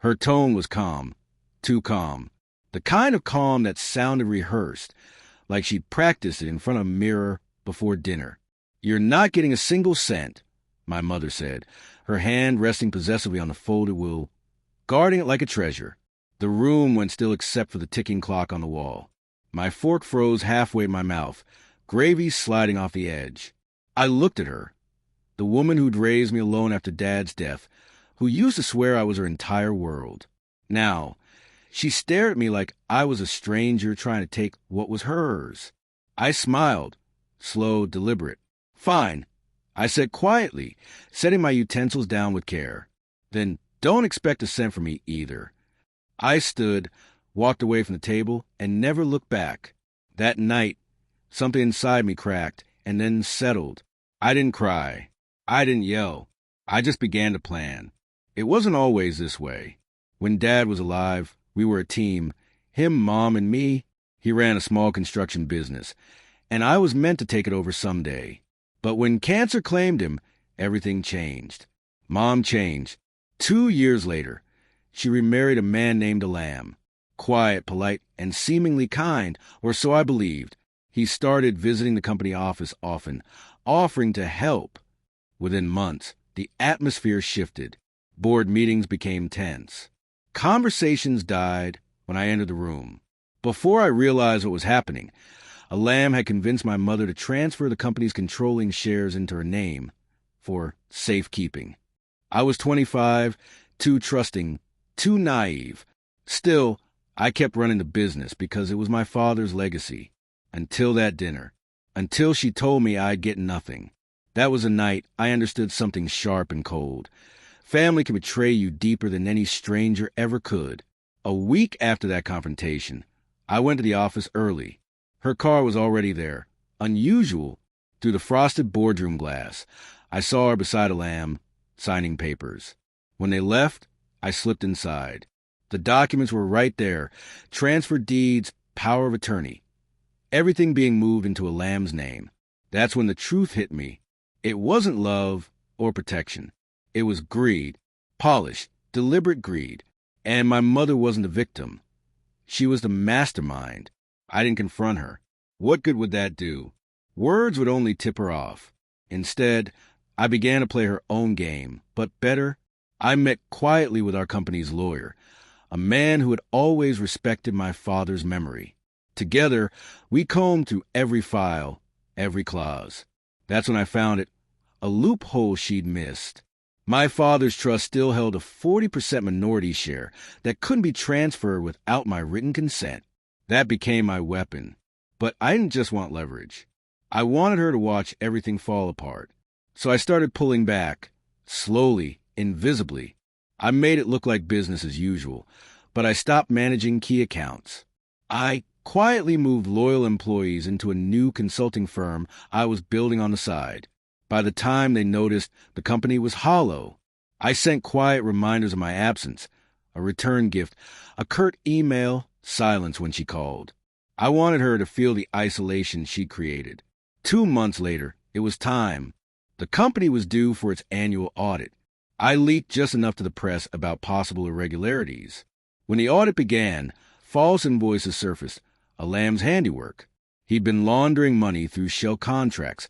Her tone was calm, too calm. The kind of calm that sounded rehearsed, like she'd practiced it in front of a mirror before dinner. "You're not getting a single cent," my mother said, her hand resting possessively on the folded will, guarding it like a treasure. The room went still except for the ticking clock on the wall. My fork froze halfway in my mouth, gravy sliding off the edge. I looked at her, the woman who'd raised me alone after Dad's death, who used to swear I was her entire world. Now, she stared at me like I was a stranger trying to take what was hers. I smiled, slow, deliberate. "Fine," I said quietly, setting my utensils down with care. "Then don't expect a cent from me either." I stood, walked away from the table, and never looked back. That night, something inside me cracked and then settled. I didn't cry. I didn't yell. I just began to plan. It wasn't always this way. When Dad was alive, we were a team. Him, Mom, and me. He ran a small construction business, and I was meant to take it over someday. But when cancer claimed him, everything changed. Mom changed. 2 years later, she remarried a man named Alam. Quiet, polite, and seemingly kind, or so I believed. He started visiting the company office often, offering to help. Within months, the atmosphere shifted. Board meetings became tense. Conversations died when I entered the room. Before I realized what was happening, Alam had convinced my mother to transfer the company's controlling shares into her name for safekeeping. I was 25, too trusting, too naive. Still, I kept running the business because it was my father's legacy. Until that dinner. Until she told me I'd get nothing. That was a night I understood something sharp and cold. Family can betray you deeper than any stranger ever could. A week after that confrontation, I went to the office early. Her car was already there. Unusual. Through the frosted boardroom glass, I saw her beside Alam, signing papers. When they left, I slipped inside. The documents were right there. Transfer deeds, power of attorney. Everything being moved into Alam's name. That's when the truth hit me. It wasn't love or protection. It was greed. Polished, deliberate greed. And my mother wasn't the victim. She was the mastermind. I didn't confront her. What good would that do? Words would only tip her off. Instead, I began to play her own game. But better, I met quietly with our company's lawyer, a man who had always respected my father's memory. Together, we combed through every file, every clause. That's when I found it, a loophole she'd missed. My father's trust still held a 40% minority share that couldn't be transferred without my written consent. That became my weapon. But I didn't just want leverage. I wanted her to watch everything fall apart. So I started pulling back, slowly, invisibly. I made it look like business as usual, but I stopped managing key accounts. I quietly moved loyal employees into a new consulting firm I was building on the side. By the time they noticed, the company was hollow. I sent quiet reminders of my absence, a return gift, a curt email, silence when she called. I wanted her to feel the isolation she created. 2 months later, it was time. The company was due for its annual audit. I leaked just enough to the press about possible irregularities. When the audit began, false invoices surfaced, Alam's handiwork. He'd been laundering money through shell contracts,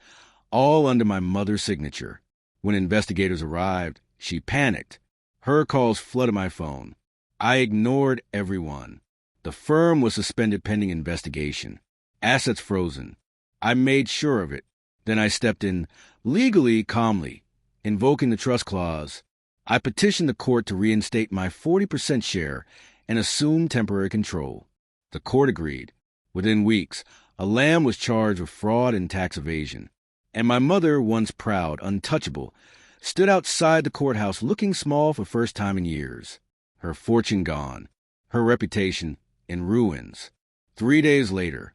all under my mother's signature. When investigators arrived, she panicked. Her calls flooded my phone. I ignored everyone. The firm was suspended pending investigation. Assets frozen. I made sure of it. Then I stepped in, legally, calmly, invoking the trust clause. I petitioned the court to reinstate my 40% share and assume temporary control. The court agreed. Within weeks, Alam was charged with fraud and tax evasion. And my mother, once proud, untouchable, stood outside the courthouse looking small for the first time in years. Her fortune gone. Her reputation in ruins. 3 days later,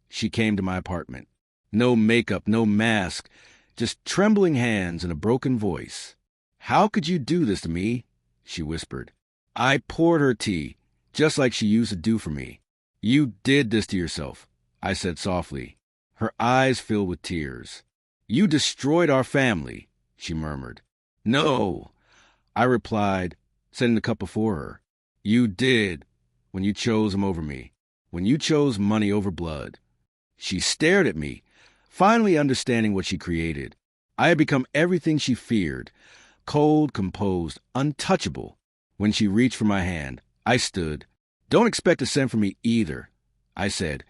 she came to my apartment. No makeup, no mask, just trembling hands and a broken voice. "How could you do this to me?" she whispered. I poured her tea, just like she used to do for me. "You did this to yourself," I said softly. Her eyes filled with tears. "You destroyed our family," she murmured. "No," I replied, setting the cup before her. You did, when you chose him over me, when you chose money over blood. She stared at me, finally understanding what she created. I had become everything she feared, cold, composed, untouchable. When she reached for my hand, I stood. Don't expect a cent from me either, I said,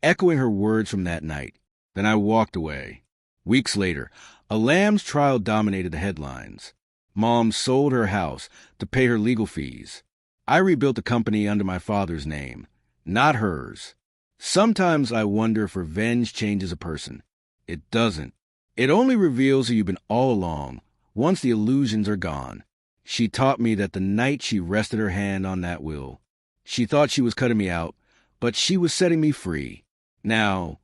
echoing her words from that night. Then I walked away. Weeks later, a lamb's trial dominated the headlines. Mom sold her house to pay her legal fees. I rebuilt the company under my father's name, not hers. Sometimes I wonder if revenge changes a person. It doesn't. It only reveals who you've been all along, once the illusions are gone. She taught me that the night she rested her hand on that will. She thought she was cutting me out, but she was setting me free. Now,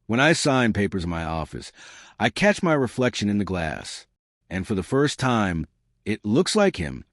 when I sign papers in my office, I catch my reflection in the glass. And for the first time, it looks like him,